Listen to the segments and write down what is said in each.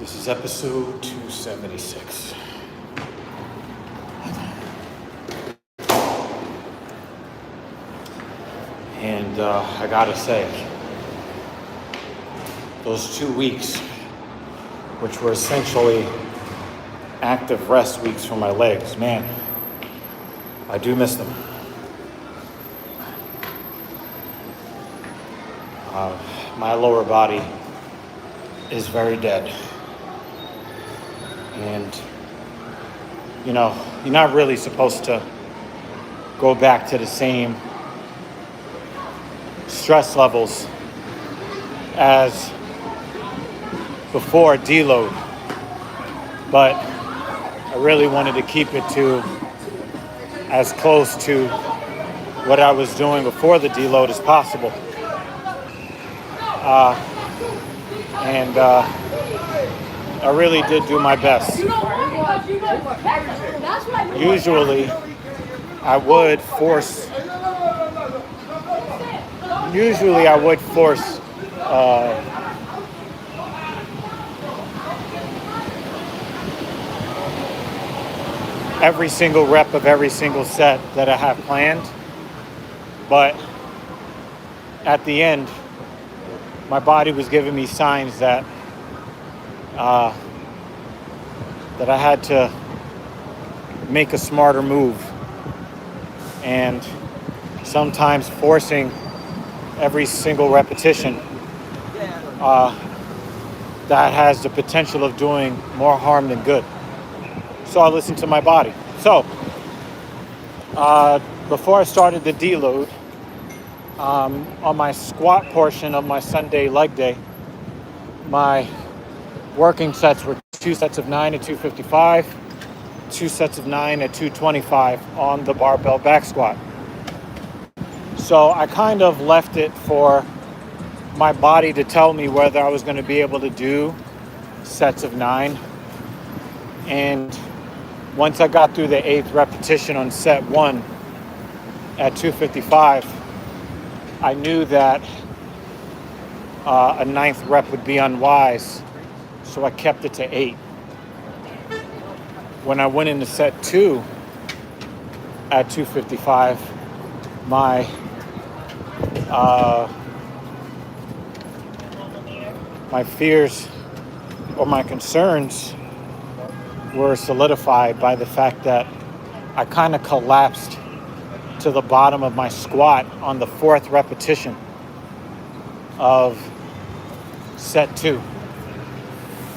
This is episode 276. And I gotta say, those 2 weeks, which were essentially active rest weeks for my legs, man, I do miss them. My lower body is very dead. And, you know, you're not really supposed to go back to the same stress levels as before deload. But I really wanted to keep it to as close to what I was doing before the deload as possible. And I really did do my best. Usually, I would force every single rep of every single set that I have planned. But at the end, my body was giving me signs that I had to make a smarter move, and sometimes forcing every single repetition that has the potential of doing more harm than good. So I listened to my body. So before I started the deload, on my squat portion of my Sunday leg day, my working sets were 2 sets of 9 at 255, 2 sets of 9 at 225 on the barbell back squat. So I kind of left it for my body to tell me whether I was going to be able to do sets of 9. And once I got through the 8th repetition on set 1 at 255, I knew that a 9th rep would be unwise, so I kept it to 8. When I went into set 2 at 255, my fears or my concerns were solidified by the fact that I kind of collapsed to the bottom of my squat on the 4th repetition of set 2.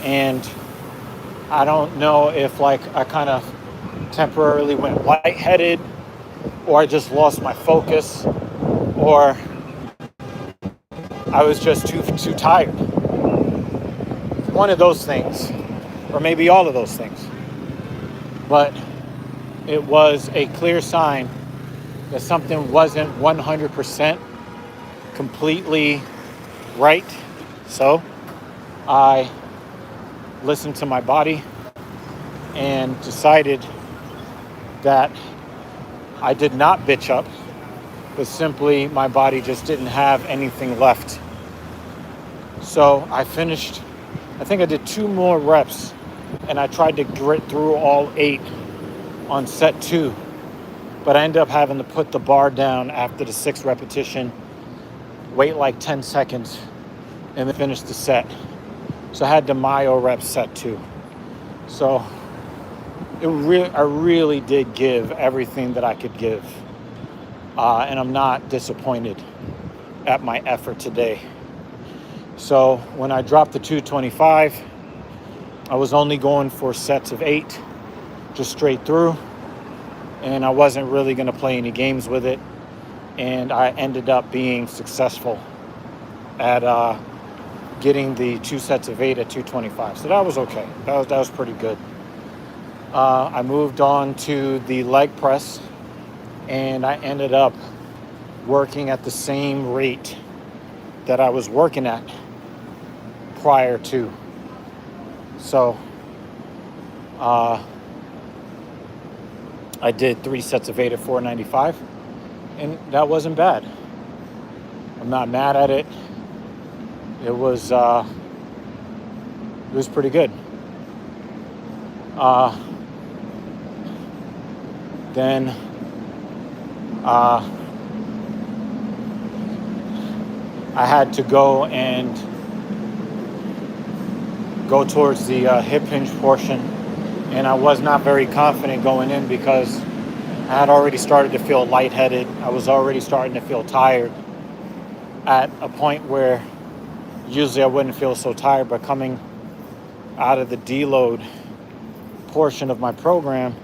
And I don't know if I kind of temporarily went lightheaded, or I just lost my focus, or I was just too tired. One of those things, or maybe all of those things. But it was a clear sign that something wasn't 100% completely right. So I listened to my body and decided that I did not bitch up, but simply my body just didn't have anything left. So I finished, I think I did 2 more reps, and I tried to grit through all 8 on set 2. But I ended up having to put the bar down after the 6th repetition, wait like 10 seconds, and then finish the set. So I had the myo rep set 2. So I really did give everything that I could give. And I'm not disappointed at my effort today. So when I dropped the 225, I was only going for sets of 8, just straight through. And I wasn't really going to play any games with it. And I ended up being successful at getting the 2 sets of 8 at 225. So that was okay. That was pretty good. I moved on to the leg press, and I ended up working at the same rate that I was working at prior to. So I did 3 sets of 8 at 495, and that wasn't bad. I'm not mad at it. It was was pretty good. Then I had to go towards the hip hinge portion, and I was not very confident going in because I had already started to feel lightheaded. I was already starting to feel tired at a point where usually I wouldn't feel so tired, but coming out of the deload portion of my program,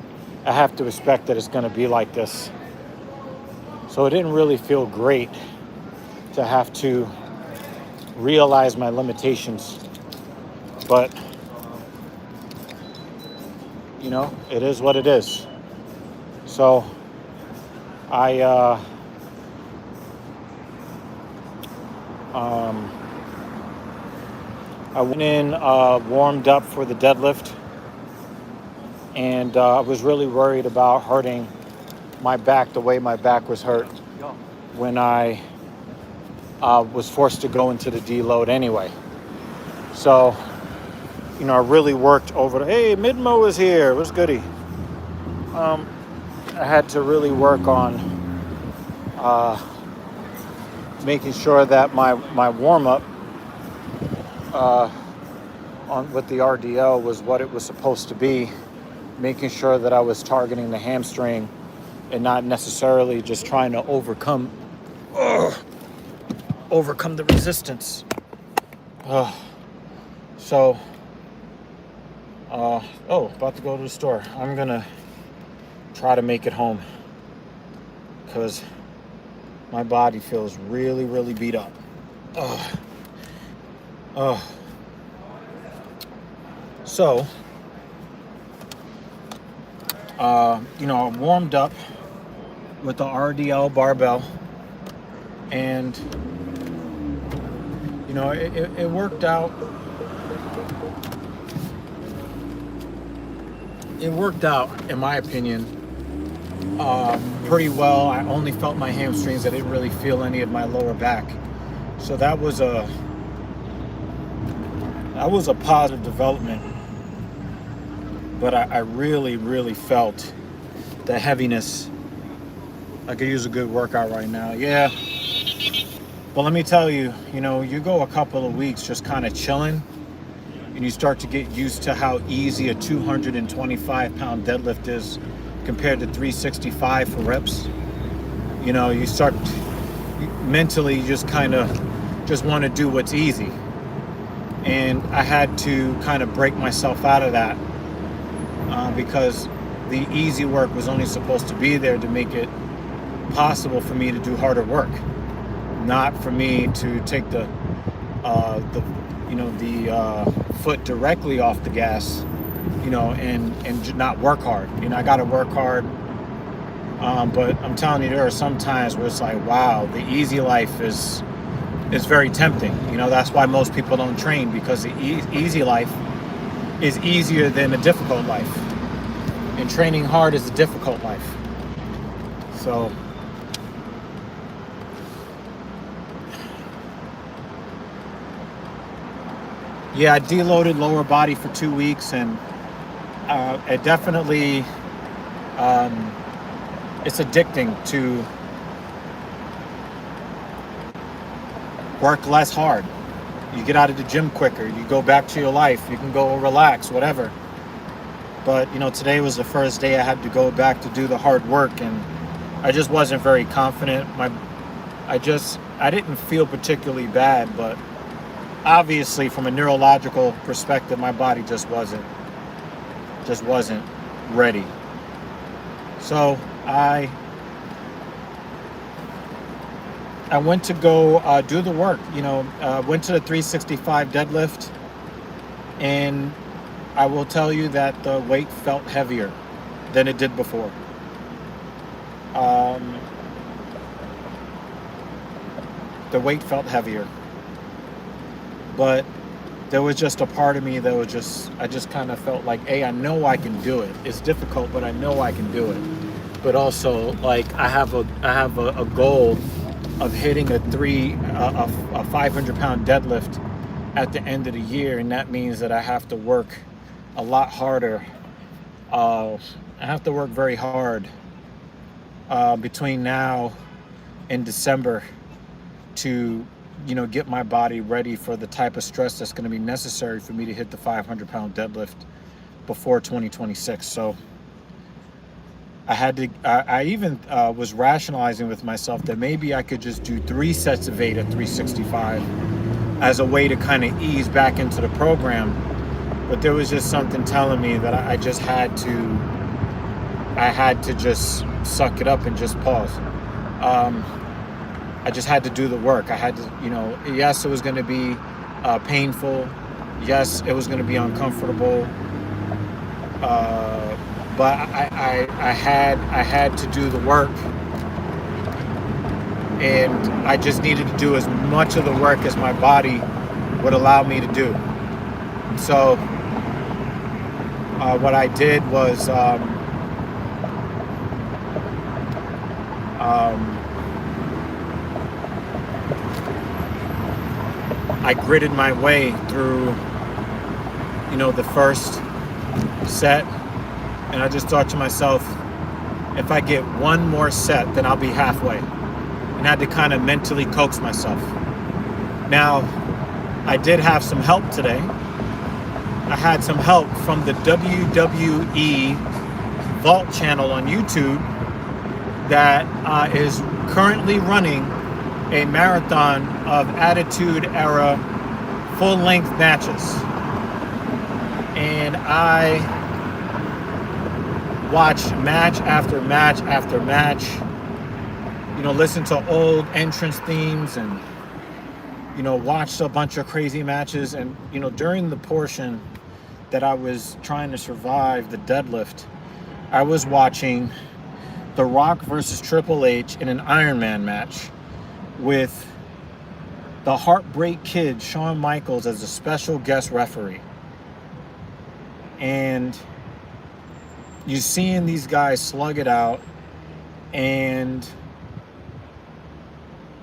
I have to expect that it's going to be like this. So it didn't really feel great to have to realize my limitations, but you know, it is what it is. So I went in, warmed up for the deadlift, and I was really worried about hurting my back the way my back was hurt when I was forced to go into the deload anyway. So, you know, I really worked over hey, Midmo is here, what's goody? I had to really work on making sure that my warm-up with the RDL was what it was supposed to be, making sure that I was targeting the hamstring and not necessarily just trying to overcome the resistance. So, about to go to the store. I'm gonna try to make it home because my body feels really, really beat up. So, you know, I warmed up with the RDL barbell, and you know, it worked out. It worked out, in my opinion, pretty well. I only felt my hamstrings. I didn't really feel any of my lower back. So that was a positive development. But I really, really felt the heaviness. I could use a good workout right now. Yeah. But let me tell you, you know, you go a couple of weeks just kind of chilling, and you start to get used to how easy a 225-pound deadlift is compared to 365 for reps. You know, you start mentally, you just kind of just want to do what's easy. And I had to kind of break myself out of that because the easy work was only supposed to be there to make it possible for me to do harder work, not for me to take the foot directly off the gas, you know, and not work hard. You know, I got to work hard. But I'm telling you, there are some times where it's like, wow, the easy life is very tempting. You know, that's why most people don't train, because the easy life is easier than a difficult life. And training hard is a difficult life. So, yeah, I deloaded lower body for 2 weeks, and it definitely, it's addicting to work less hard. You get out of the gym quicker, you go back to your life, you can go relax, whatever. But, you know, today was the first day I had to go back to do the hard work, and I just wasn't very confident. I didn't feel particularly bad, but obviously from a neurological perspective, my body just wasn't ready. So I went to go do the work, you know, went to the 365 deadlift, and I will tell you that the weight felt heavier than it did before. The weight felt heavier. But there was just a part of me that was I just kind of felt like, hey, I know I can do it. It's difficult, but I know I can do it. But also, like, I have a goal of hitting a 500-pound deadlift at the end of the year, and that means that I have to work a lot harder. I have to work very hard between now and December to, get my body ready for the type of stress that's going to be necessary for me to hit the 500-pound deadlift before 2026. So I even was rationalizing with myself that maybe I could just do 3 sets of 8 at 365 as a way to kind of ease back into the program. But there was just something telling me that I had to just suck it up and just pause. I just had to do the work. I had to, yes, it was going to be painful. Yes, it was going to be uncomfortable. But I had to do the work, and I just needed to do as much of the work as my body would allow me to do. So what I did was I gritted my way through, the first set, and I just thought to myself, if I get one more set, then I'll be halfway. And I had to kind of mentally coax myself. Now, I did have some help today. I had some help from the WWE Vault channel on YouTube that is currently running a marathon of Attitude Era full-length matches. And I watched match after match after match, listen to old entrance themes and, watched a bunch of crazy matches. And, during the portion that I was trying to survive the deadlift, I was watching The Rock versus Triple H in an Ironman match with the Heartbreak Kid, Shawn Michaels, as a special guest referee. And you're seeing these guys slug it out, and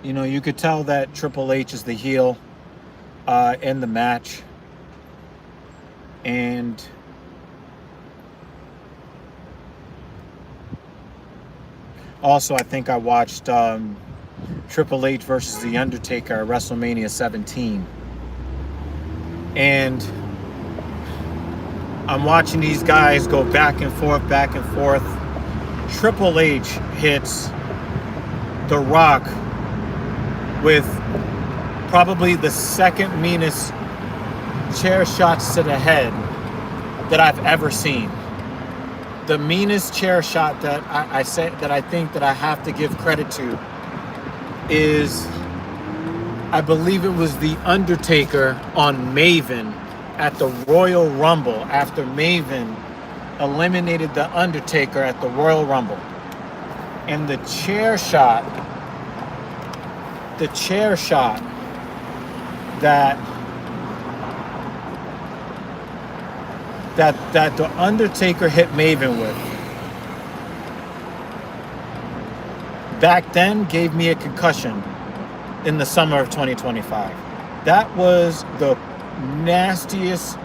you could tell that Triple H is the heel in the match. And also, I think I watched Triple H versus The Undertaker at WrestleMania 17. And I'm watching these guys go back and forth, back and forth. Triple H hits The Rock with probably the second meanest chair shots to the head that I've ever seen. The meanest chair shot that I think that I have to give credit to is, I believe it was The Undertaker on Maven at the Royal Rumble, after Maven eliminated The Undertaker at the Royal Rumble. And the chair shot that The Undertaker hit Maven with back then gave me a concussion in the summer of 2025. That was the nastiest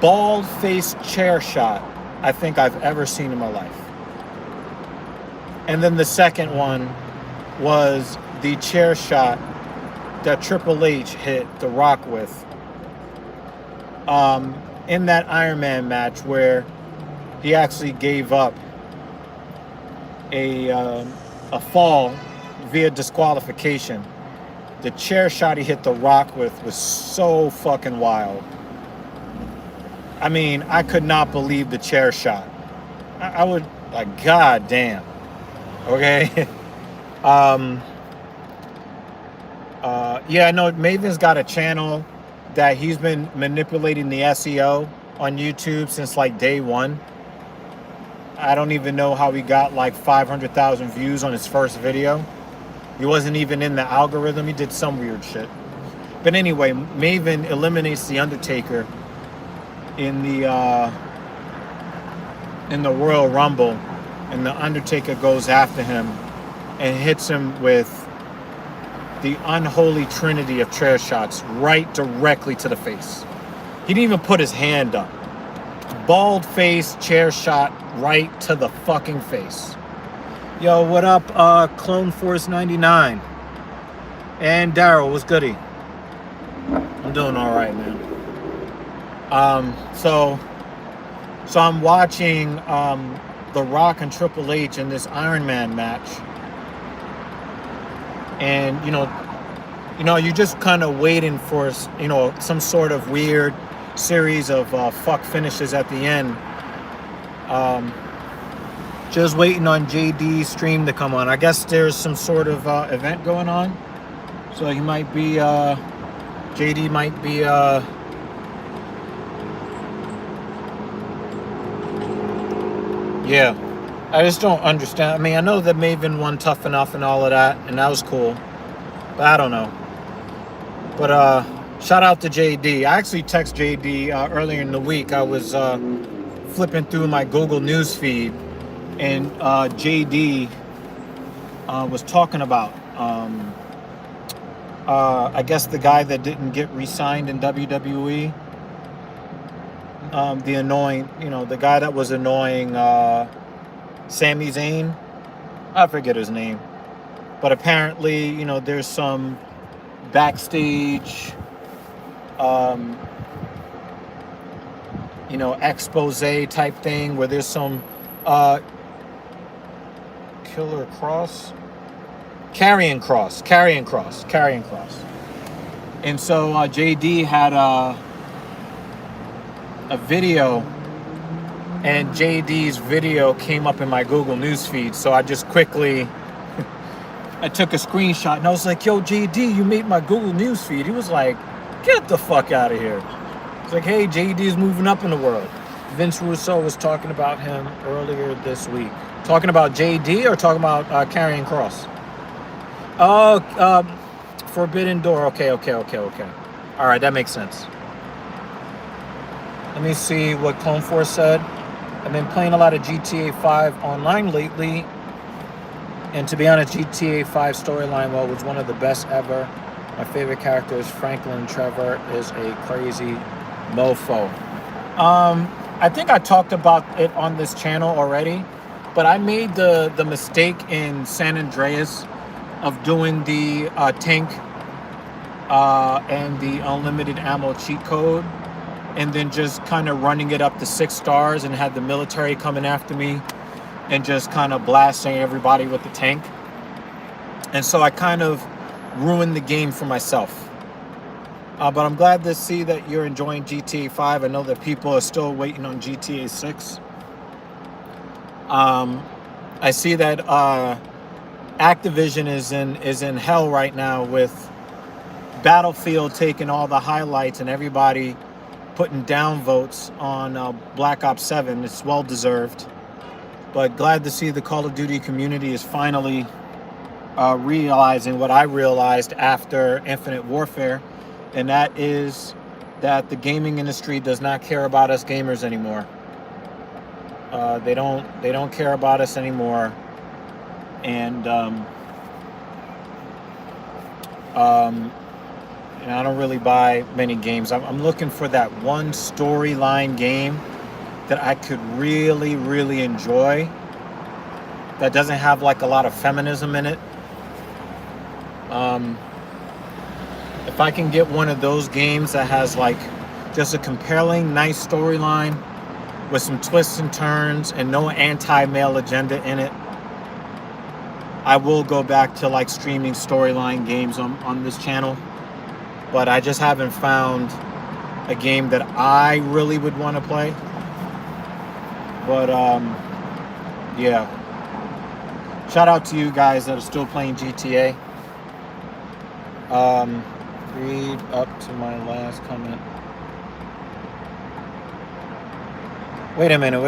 bald-faced chair shot I think I've ever seen in my life. And then the second one was the chair shot that Triple H hit The Rock with in that Ironman match, where he actually gave up a fall via disqualification. The chair shot he hit The Rock with was so fucking wild. I mean, I could not believe the chair shot. I would, like, god damn. Okay? Yeah, I know Maven's got a channel that he's been manipulating the SEO on YouTube since like day one. I don't even know how he got like 500,000 views on his first video. He wasn't even in the algorithm. He did some weird shit. But anyway, Maven eliminates The Undertaker in the Royal Rumble, and The Undertaker goes after him and hits him with the unholy trinity of chair shots right directly to the face. He didn't even put his hand up. Bald face, chair shot right to the fucking face. Yo, what up, Clone Force 99? And Daryl, what's goody? I'm doing all right, man. So I'm watching The Rock and Triple H in this Ironman match, and you're just kind of waiting for some sort of weird series of fuck finishes at the end. Just waiting on JD's stream to come on. I guess there's some sort of event going on, so he might be JD might be yeah. I just don't understand. I mean, I know that Maven won Tough Enough and all of that, and that was cool, but I don't know. But shout out to JD. I actually texted JD earlier in the week. I was flipping through my Google News feed, and JD was talking about I guess the guy that didn't get re-signed in WWE, the annoying, the guy that was annoying Sami Zayn. I forget his name, but apparently, there's some backstage, expose type thing where there's some Carrying Cross. And so JD had a video, and JD's video came up in my Google News feed. So I just quickly, I took a screenshot, and I was like, yo, JD, you made my Google News feed. He was like, get the fuck out of here. It's like, hey, JD's moving up in the world. Vince Russo was talking about him earlier this week. Talking about JD or talking about Karrion Kross? Oh, Forbidden Door. Okay. All right, that makes sense. Let me see what Clone Force said. I've been playing a lot of GTA 5 online lately, and to be honest, GTA 5 storyline was one of the best ever. My favorite character is Franklin. Trevor is a crazy mofo. I think I talked about it on this channel already, but I made the mistake in San Andreas of doing the tank and the unlimited ammo cheat code, and then just kind of running it up to 6 stars and had the military coming after me and just kind of blasting everybody with the tank. And so I kind of ruined the game for myself. But I'm glad to see that you're enjoying GTA 5. I know that people are still waiting on GTA 6. I see that Activision is in hell right now with Battlefield taking all the highlights and everybody putting down votes on Black Ops 7. It's well deserved. But glad to see the Call of Duty community is finally realizing what I realized after Infinite Warfare, and that is that the gaming industry does not care about us gamers anymore. They don't care about us anymore, and I don't really buy many games. I'm looking for that one storyline game that I could really, really enjoy, that doesn't have like a lot of feminism in it. If I can get one of those games that has like just a compelling, nice storyline with some twists and turns and no anti-male agenda in it, I will go back to like streaming storyline games on this channel. But I just haven't found a game that I really would want to play. But yeah, shout out to you guys that are still playing GTA. Read up to my last comment. Wait a minute.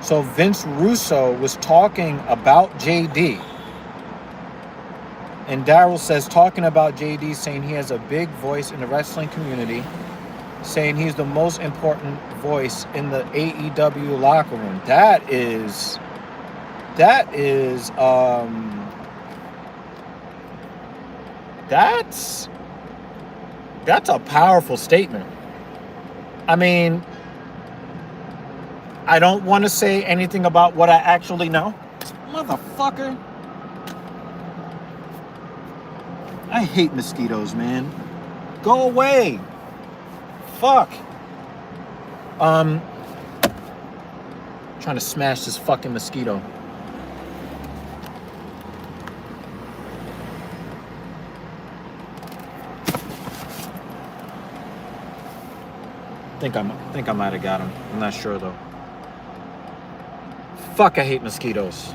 So Vince Russo was talking about JD. And Daryl says, talking about JD, saying he has a big voice in the wrestling community, saying he's the most important voice in the AEW locker room. That is That is, that's a powerful statement. I mean, I don't want to say anything about what I actually know. Motherfucker. I hate mosquitoes, man. Go away. Fuck. Trying to smash this fucking mosquito. I think I might have got him. I'm not sure though. Fuck, I hate mosquitoes.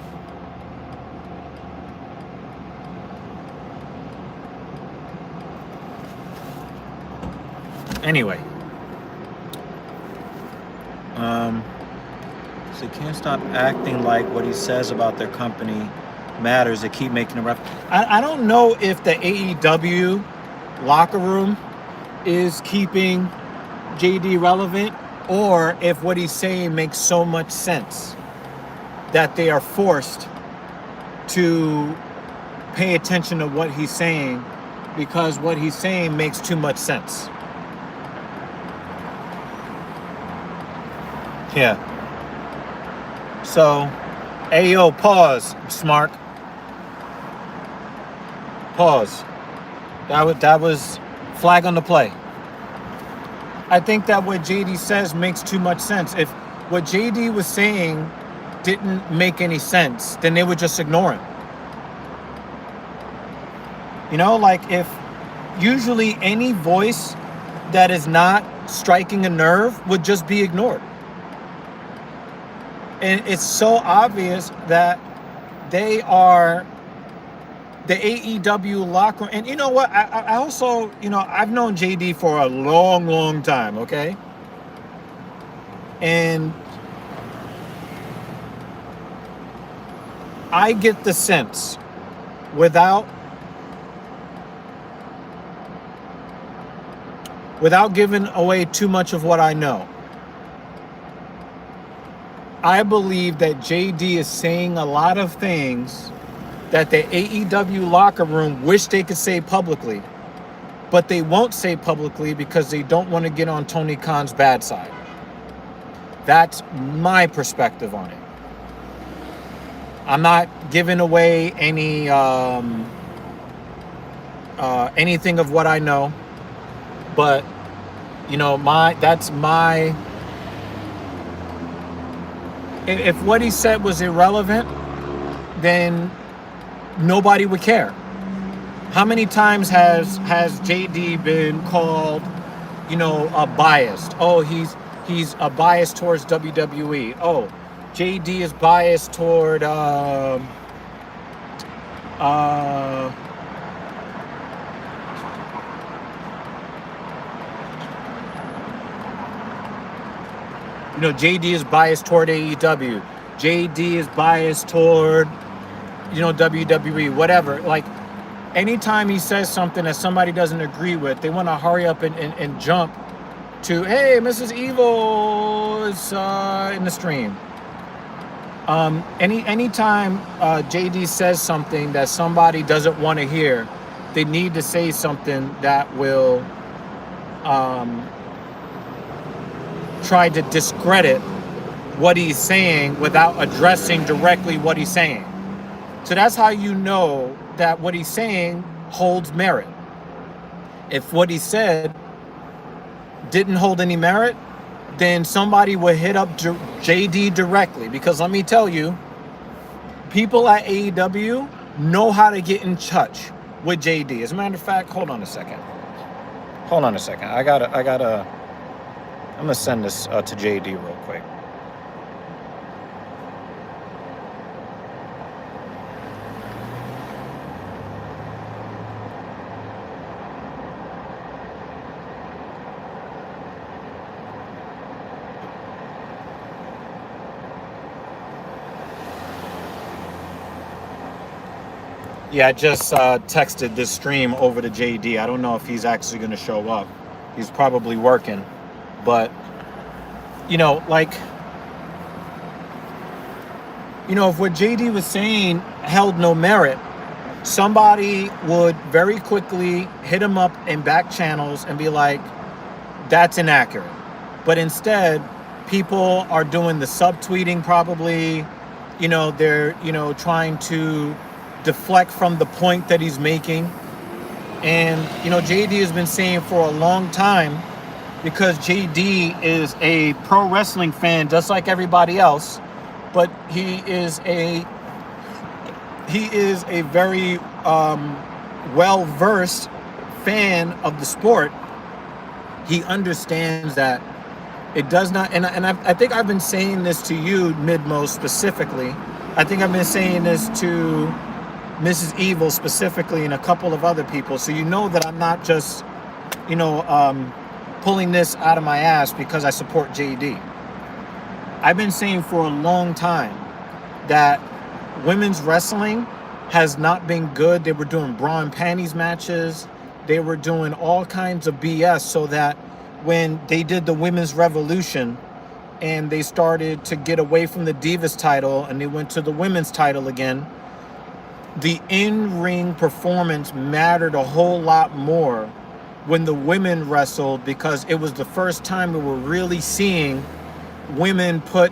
Anyway. So you can't stop acting like what he says about their company matters. They keep making a reference. I don't know if the AEW locker room is keeping JD relevant, or if what he's saying makes so much sense that they are forced to pay attention to what he's saying because what he's saying makes too much sense. Yeah. So, ayo, pause, Smart. Pause. That was flag on the play. I think that what JD says makes too much sense. If what JD was saying didn't make any sense, then they would just ignore him. You know, like if usually any voice that is not striking a nerve would just be ignored. And it's so obvious that they are the AEW locker. And you know what? I also, I've known JD for a long, long time, okay? And I get the sense, without giving away too much of what I know, I believe that JD is saying a lot of things that the AEW locker room wish they could say publicly, but they won't say publicly because they don't want to get on Tony Khan's bad side. That's my perspective on it. I'm not giving away any anything of what I know, but that's my. If what he said was irrelevant, then nobody would care. How many times has JD been called, biased? Oh, he's a bias towards WWE. Oh, JD is biased toward JD is biased toward AEW. JD is biased toward, WWE, whatever. Like, anytime he says something that somebody doesn't agree with, they want to hurry up and jump to, hey, Mrs. Evil is in the stream. Anytime JD says something that somebody doesn't want to hear, they need to say something that will try to discredit what he's saying without addressing directly what he's saying. So that's how you know that what he's saying holds merit. If what he said didn't hold any merit, then somebody would hit up JD directly. Because let me tell you, people at AEW know how to get in touch with JD. As a matter of fact, hold on a second. I'm going to send this to JD real quick. Yeah, I just texted this stream over to JD. I don't know if he's actually going to show up. He's probably working. But, if what JD was saying held no merit, somebody would very quickly hit him up in back channels and be like, that's inaccurate. But instead, people are doing the subtweeting probably. They're, trying to deflect from the point that he's making. And, JD has been saying for a long time, because JD is a pro wrestling fan just like everybody else, but he is a very well-versed fan of the sport. He understands that it does not, and I think I've been saying this to you, Midmo, specifically. I think I've been saying this to Mrs. Evil specifically and a couple of other people. So that I'm not just, pulling this out of my ass because I support JD. I've been saying for a long time that women's wrestling has not been good. They were doing bra and panties matches. They were doing all kinds of BS, so that when they did the women's revolution and they started to get away from the Divas title and they went to the women's title again, the in-ring performance mattered a whole lot more when the women wrestled, because it was the first time we were really seeing women put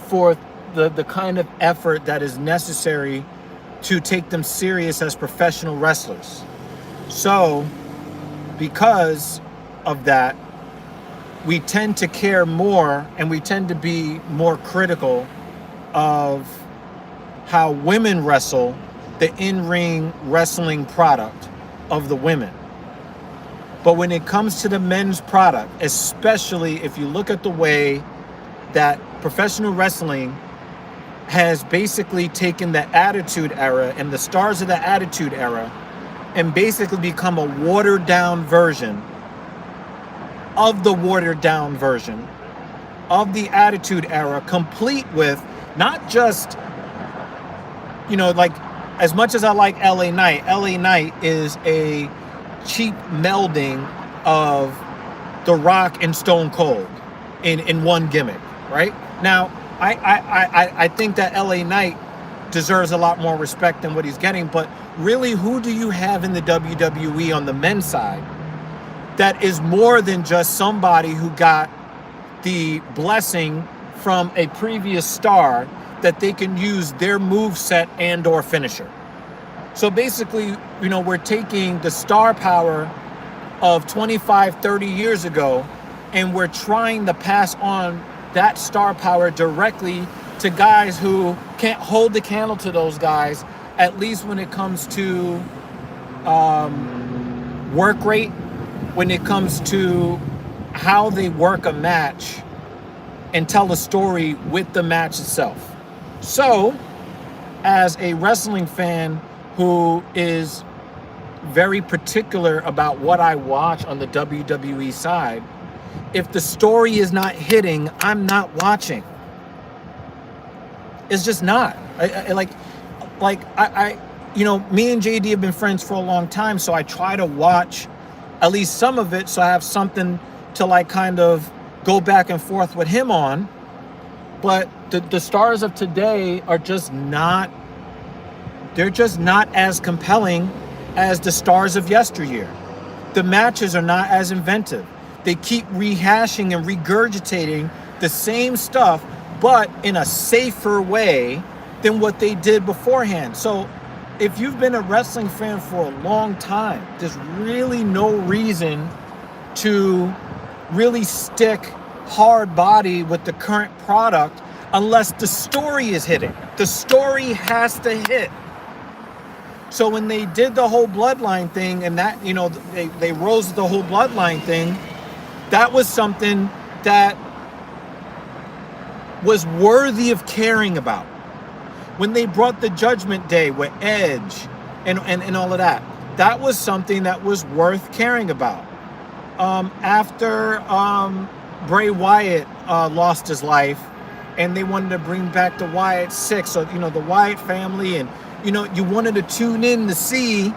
forth the kind of effort that is necessary to take them serious as professional wrestlers. So, because of that, we tend to care more and we tend to be more critical of how women wrestle, the in-ring wrestling product of the women. But when it comes to the men's product, especially if you look at the way that professional wrestling has basically taken the Attitude Era and the stars of the Attitude Era and basically become a watered down version of the watered down version of the Attitude Era, complete with not just, like, as much as I like LA Knight is a cheap melding of The Rock and Stone Cold in one gimmick, right? Now, I think that LA Knight deserves a lot more respect than what he's getting, but really, who do you have in the WWE on the men's side that is more than just somebody who got the blessing from a previous star that they can use their moveset and or finisher? So basically, we're taking the star power of 25, 30 years ago, and we're trying to pass on that star power directly to guys who can't hold the candle to those guys, at least when it comes to work rate, when it comes to how they work a match and tell a story with the match itself. So, as a wrestling fan who is very particular about what I watch on the WWE side, if the story is not hitting, I'm not watching. It's just not. Me and JD have been friends for a long time, so I try to watch at least some of it, so I have something to kind of go back and forth with him on. But the stars of today are just not, they're just not as compelling as the stars of yesteryear. The matches are not as inventive. They keep rehashing and regurgitating the same stuff, but in a safer way than what they did beforehand. So if you've been a wrestling fan for a long time, there's really no reason to really stick hard body with the current product unless the story is hitting. The story has to hit. So when they did the whole bloodline thing, and that, they rose the whole bloodline thing, that was something that was worthy of caring about. When they brought the Judgment Day with Edge and all of that, that was something that was worth caring about. After Bray Wyatt lost his life, and they wanted to bring back the Wyatt Six, so the Wyatt family, and you wanted to tune in to see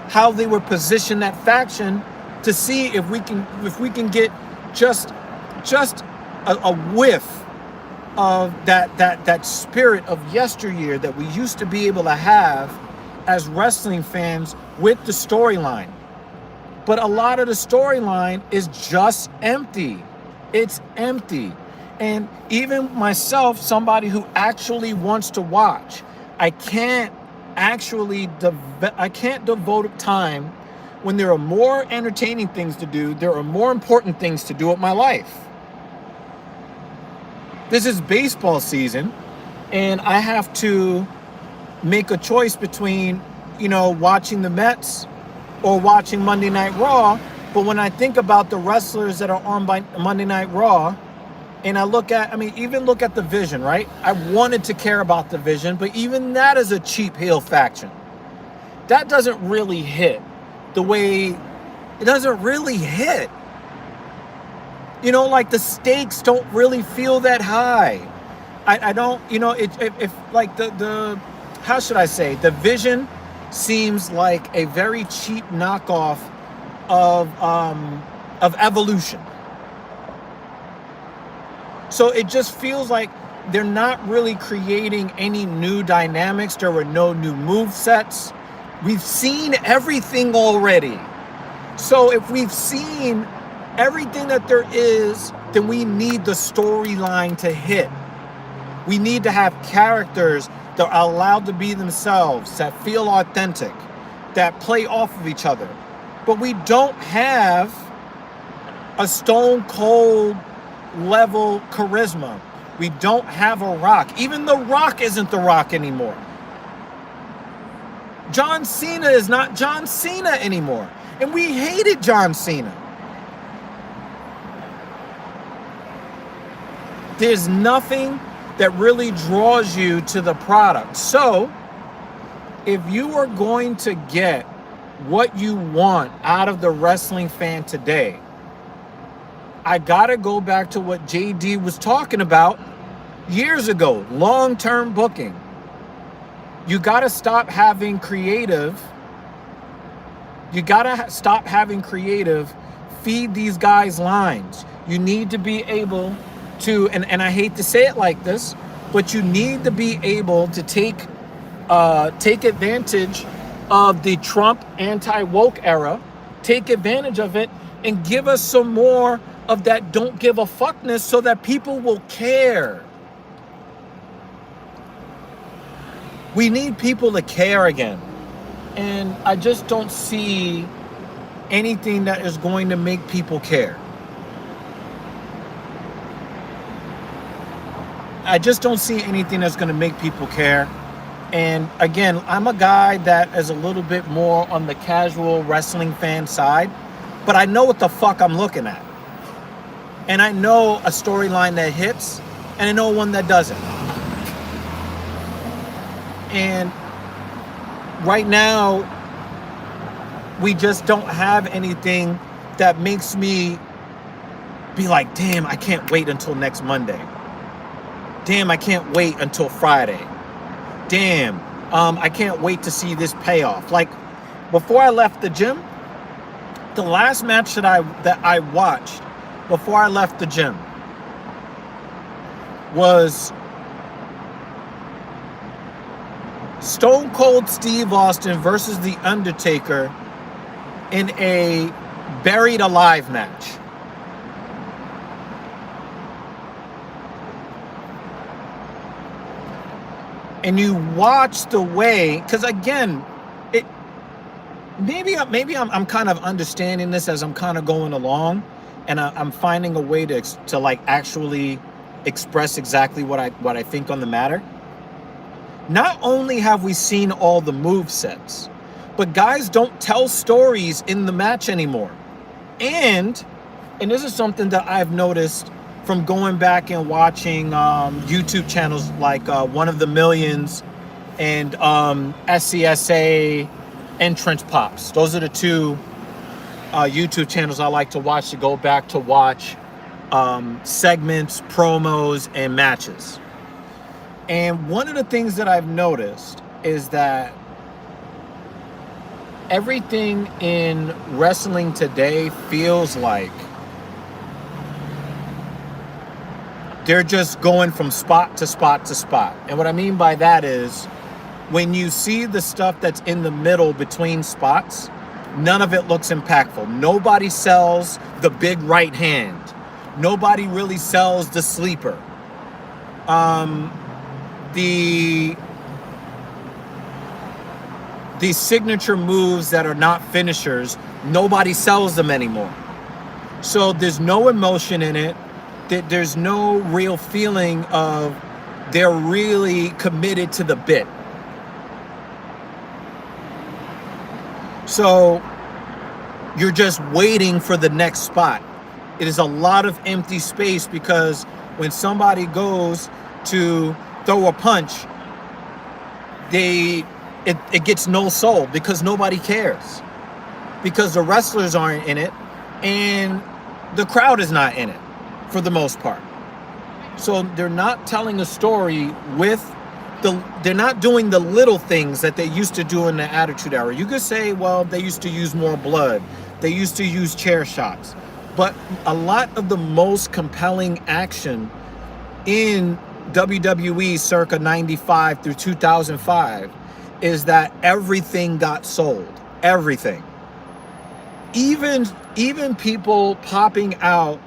how they were positioned that faction, to see if we can get just a whiff of that spirit of yesteryear that we used to be able to have as wrestling fans with the storyline. But a lot of the storyline is just empty. It's empty. And even myself, somebody who actually wants to watch, I can't devote time when there are more entertaining things to do. There are more important things to do with my life. This is baseball season, and I have to make a choice between, watching the Mets or watching Monday Night Raw. But when I think about the wrestlers that are on by Monday Night Raw, and I look at the Vision, right? I wanted to care about the Vision, but even that is a cheap heel faction. That doesn't really hit the way, it doesn't really hit. Like the stakes don't really feel that high. I don't, if like the, how should I say, the Vision seems like a very cheap knockoff of Evolution. So it just feels like they're not really creating any new dynamics. There were no new move sets. We've seen everything already. So if we've seen everything that there is, then we need the storyline to hit. We need to have characters that are allowed to be themselves, that feel authentic, that play off of each other. But we don't have a Stone Cold level charisma. We don't have a Rock. Even The Rock isn't The Rock anymore. John Cena is not John Cena anymore. And we hated John Cena. There's nothing that really draws you to the product. So, if you are going to get what you want out of the wrestling fan today, I gotta go back to what JD was talking about years ago, long-term booking. You gotta stop having creative. Feed these guys lines. You need to be able to, and I hate to say it like this, but you need to be able to take advantage of the Trump anti-woke era, take advantage of it, and give us some more of that don't give a fuckness so that people will care. We need people to care again. And I just don't see anything that is going to make people care. I just don't see anything that's going to make people care. And again, I'm a guy that is a little bit more on the casual wrestling fan side, but I know what the fuck I'm looking at. And I know a storyline that hits, and I know one that doesn't. And right now, we just don't have anything that makes me be like, damn, I can't wait until next Monday. Damn, I can't wait until Friday. Damn, I can't wait to see this payoff. Like, before I left the gym, the last match that I watched before I left the gym was Stone Cold Steve Austin versus The Undertaker in a Buried Alive match. And you watch the way, because again, maybe I'm kind of understanding this as I'm kind of going along, and I'm finding a way to like actually express exactly what I think on the matter. Not only have we seen all the move sets, but guys don't tell stories in the match anymore. And this is something that I've noticed from going back and watching YouTube channels like One of the Millions and SCSA Entrance Pops. Those are the two YouTube channels I like to watch, to go back to watch segments, promos, and matches. And one of the things that I've noticed is that everything in wrestling today feels like They're just going from spot to spot to spot. And what I mean by that is when you see the stuff that's in the middle between spots, none of it looks impactful. Nobody sells the big right hand. Nobody really sells the sleeper. The signature moves that are not finishers, nobody sells them anymore. So there's no emotion in it. There's no real feeling of they're really committed to the bit. So you're just waiting for the next spot. It is a lot of empty space because when somebody goes to throw a punch, it gets no soul because nobody cares. Because the wrestlers aren't in it and the crowd is not in it for the most part. So they're not telling a story they're not doing the little things that they used to do in the Attitude Era. You could say, well, they used to use more blood. They used to use chair shots. But a lot of the most compelling action in WWE circa 95 through 2005 is that everything got sold. Everything. Even people popping out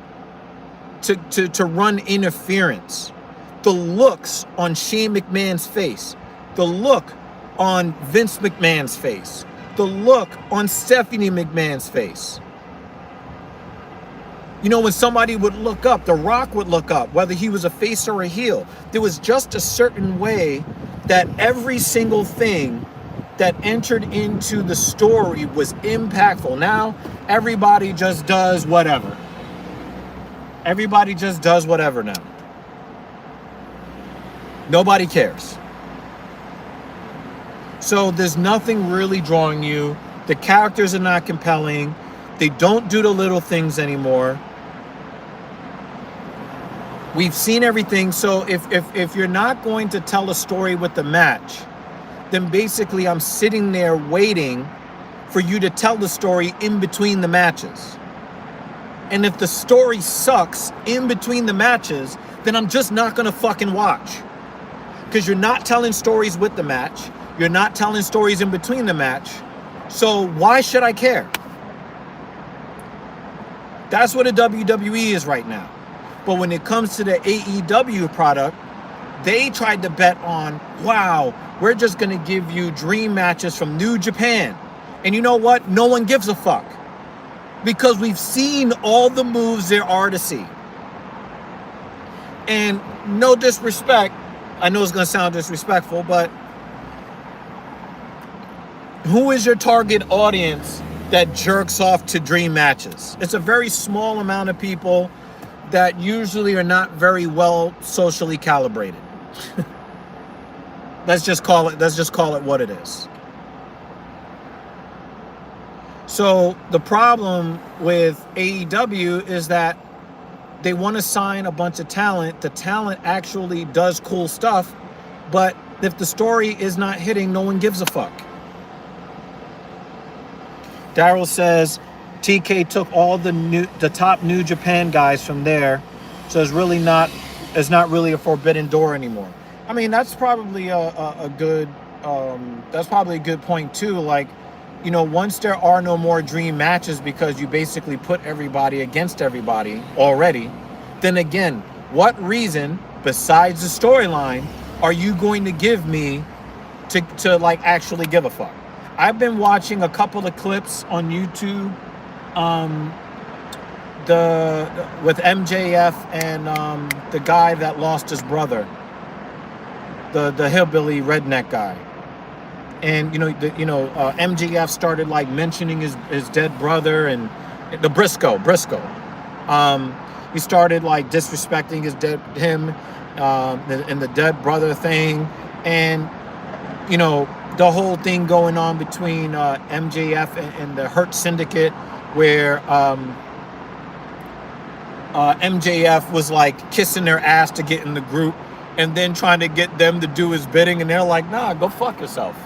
to run interference. The looks on Shane McMahon's face, the look on Vince McMahon's face, the look on Stephanie McMahon's face. You know, when somebody would look up, The Rock would look up, whether he was a face or a heel. There was just a certain way that every single thing that entered into the story was impactful. Now, everybody just does whatever. Everybody just does whatever now. Nobody cares. So there's nothing really drawing you. The characters are not compelling. They don't do the little things anymore. We've seen everything. So if you're not going to tell a story with the match, then basically I'm sitting there waiting for you to tell the story in between the matches. And if the story sucks in between the matches, then I'm just not going to fucking watch. Because you're not telling stories with the match. You're not telling stories in between the match. So why should I care? That's what a WWE is right now. But when it comes to the AEW product, they tried to bet on, wow, we're just going to give you dream matches from New Japan. And you know what? No one gives a fuck. Because we've seen all the moves there are to see. And no disrespect, I know it's going to sound disrespectful, but who is your target audience that jerks off to dream matches? It's a very small amount of people that usually are not very well socially calibrated. Let's just call it what it is. So the problem with AEW is that they want to sign a bunch of talent. The talent actually does cool stuff, but if the story is not hitting, no one gives a fuck. Daryl says TK took all the top New Japan guys from there, so it's not really a forbidden door anymore. I mean, that's probably a good point too. Like, you know, once there are no more dream matches because you basically put everybody against everybody already, then again, what reason besides the storyline are you going to give me to like actually give a fuck? I've been watching a couple of clips on YouTube, with MJF and the guy that lost his brother, the hillbilly redneck guy. And MJF started like mentioning his dead brother and the Briscoe. He started like disrespecting him and the dead brother thing, and the whole thing going on between MJF and the Hurt Syndicate, where MJF was like kissing their ass to get in the group, and then trying to get them to do his bidding, and they're like, nah, go fuck yourself.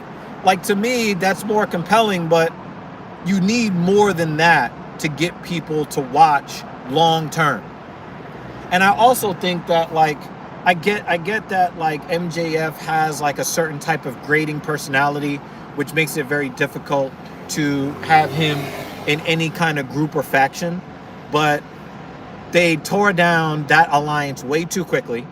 Like, to me, that's more compelling, but you need more than that to get people to watch long term. And I also think that, like, I get that, like, MJF has like a certain type of grating personality, which makes it very difficult to have him in any kind of group or faction. But they tore down that alliance way too quickly,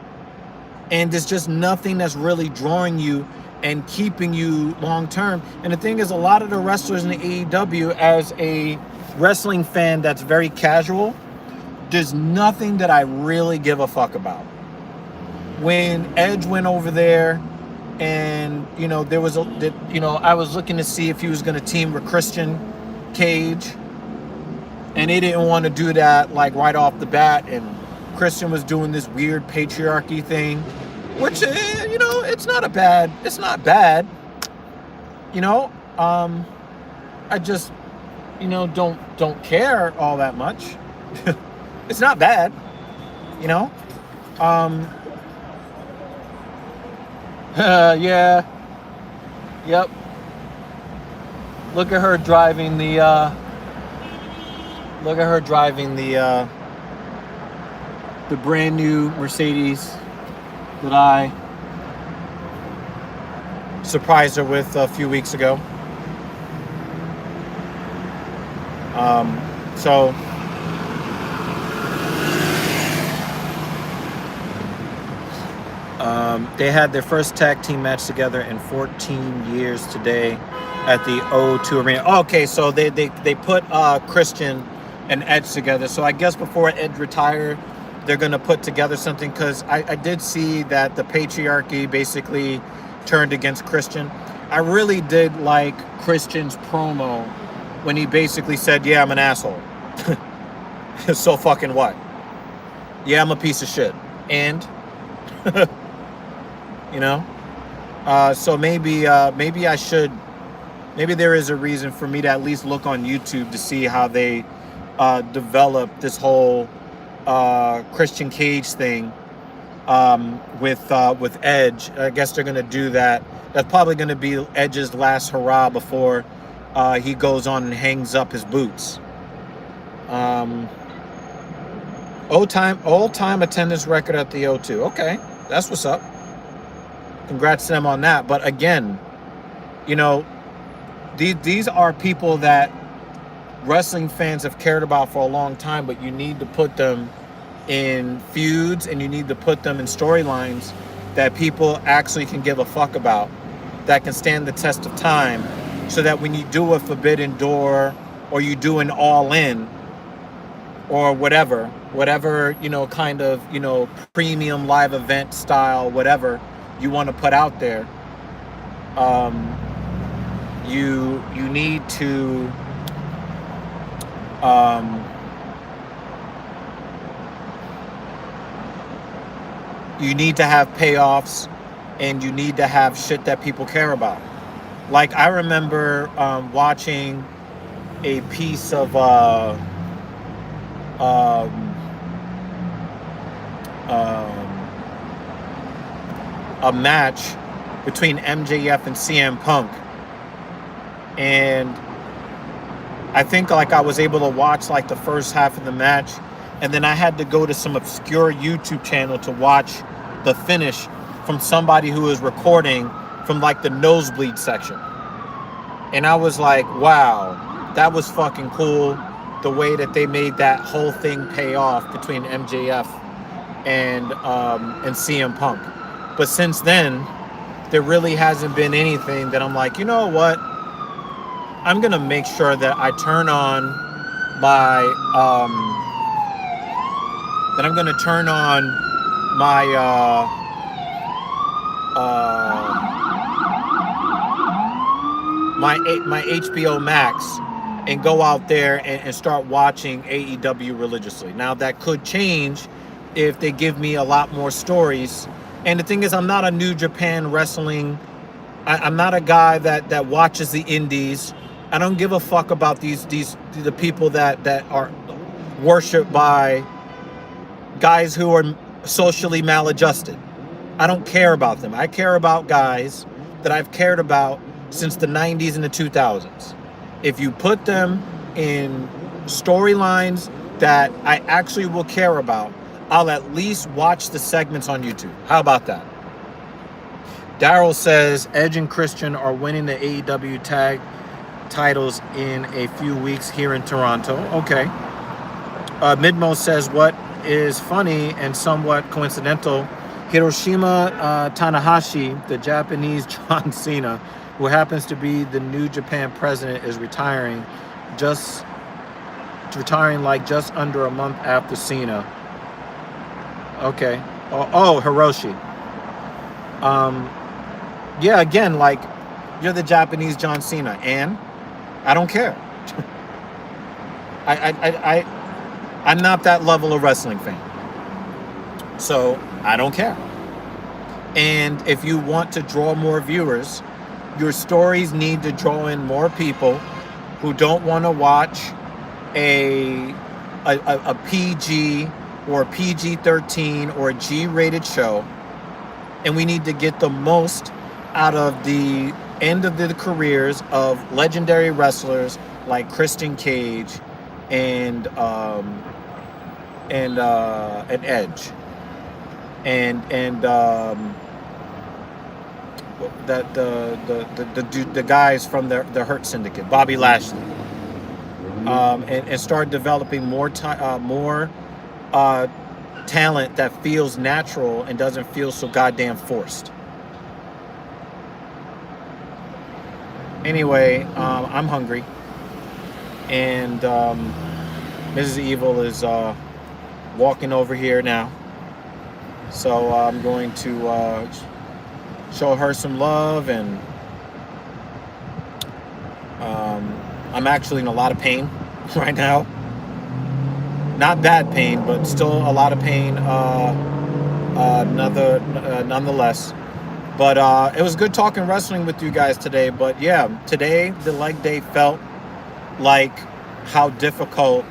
and there's just nothing that's really drawing you and keeping you long term. And the thing is, a lot of the wrestlers in the AEW, as a wrestling fan that's very casual, there's nothing that I really give a fuck about. When Edge went over there, and there was I was looking to see if he was going to team with Christian Cage, and they didn't want to do that like right off the bat, and Christian was doing this weird patriarchy thing, which it's not bad. I just don't care all that much. It's not bad. Yeah. Yep. Look at her driving the brand new Mercedes that I surprised her with a few weeks ago. So they had their first tag team match together in 14 years today at the O2 Arena. Okay, so they put Christian and Edge together. So I guess before Edge retired, they're going to put together something, because I did see that the patriarchy basically turned against Christian. I really did like Christian's promo when he basically said, yeah, I'm an asshole. So fucking what? Yeah, I'm a piece of shit. And... so maybe I should, maybe there is a reason for me to at least look on YouTube to see how they develop this whole Christian Cage thing with Edge. I guess they're gonna do that. That's probably gonna be Edge's last hurrah before he goes on and hangs up his boots. All-time attendance record at the O2. Okay, that's what's up. Congrats to them on that. But again, these are people that wrestling fans have cared about for a long time, but you need to put them in feuds, and you need to put them in storylines that people actually can give a fuck about, that can stand the test of time, so that when you do a Forbidden Door, or you do an All In, or whatever, kind of, premium live event style, whatever you want to put out there, you need to have payoffs, and you need to have shit that people care about. Like, I remember watching a piece of a match between MJF and CM Punk, and I think like I was able to watch like the first half of the match, and then I had to go to some obscure YouTube channel to watch the finish from somebody who was recording from like the nosebleed section. And I was like, wow, that was fucking cool, the way that they made that whole thing pay off between MJF and CM Punk. But since then, there really hasn't been anything that I'm like, you know what? I'm gonna make sure that I turn on my my HBO Max and go out there and start watching AEW religiously. Now that could change if they give me a lot more stories. And the thing is, I'm not a New Japan Wrestling. I'm not a guy that watches the indies. I don't give a fuck about the people that are worshipped by guys who are socially maladjusted. I don't care about them. I care about guys that I've cared about since the 90s and the 2000s. If you put them in storylines that I actually will care about, I'll at least watch the segments on YouTube. How about that? Daryl says Edge and Christian are winning the AEW tag titles in a few weeks here in Toronto. Okay. Midmo says, what is funny and somewhat coincidental, Hiroshima Tanahashi, the Japanese John Cena, who happens to be the New Japan president, is retiring like just under a month after Cena. Okay. Oh, Hiroshi. Yeah, again, like, you're the Japanese John Cena, and I don't care. I'm not that level of wrestling fan. So I don't care. And if you want to draw more viewers, your stories need to draw in more people who don't want to watch a PG or PG-13 or a G-rated show. And we need to get the most out of the end of the careers of legendary wrestlers like Christian Cage and Edge and the guys from the Hurt Syndicate, Bobby Lashley, and start developing more talent that feels natural and doesn't feel so goddamn forced. Anyway, I'm hungry, and Mrs. Evil is walking over here now, so I'm going to show her some love, and I'm actually in a lot of pain right now. Not bad pain, but still a lot of pain nonetheless. But it was good talking wrestling with you guys today. But yeah, today, the leg day felt like how difficult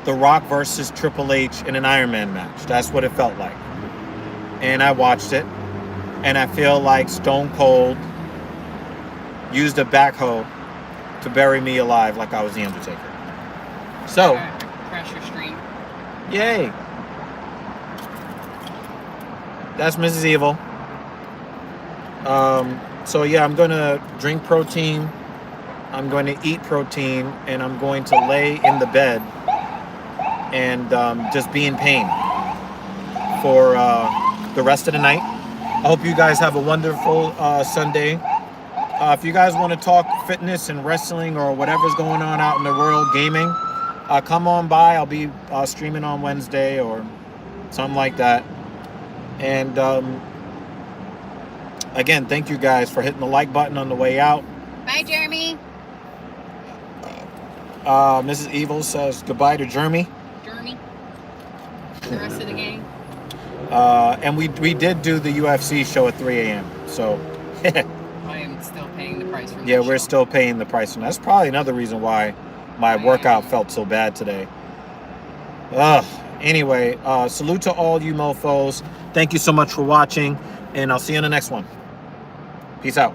The Rock versus Triple H in an Ironman match. That's what it felt like. And I watched it, and I feel like Stone Cold used a backhoe to bury me alive like I was The Undertaker. So, crash your stream. Yay. That's Mrs. Evil. So yeah, I'm going to drink protein. I'm going to eat protein, and I'm going to lay in the bed and just be in pain for the rest of the night. I hope you guys have a wonderful Sunday. If you guys want to talk fitness and wrestling or whatever's going on out in the world, gaming, come on by. I'll be streaming on Wednesday or something like that. And again, thank you guys for hitting the like button on the way out. Bye, Jeremy. Mrs. Evil says goodbye to Jeremy. The rest of the gang. And we did do the UFC show at 3 a.m. So I am still paying the price for that. Yeah, we're still paying the price. And that's probably another reason why my workout felt so bad today. Anyway, salute to all you mofos. Thank you so much for watching, and I'll see you in the next one. Peace out.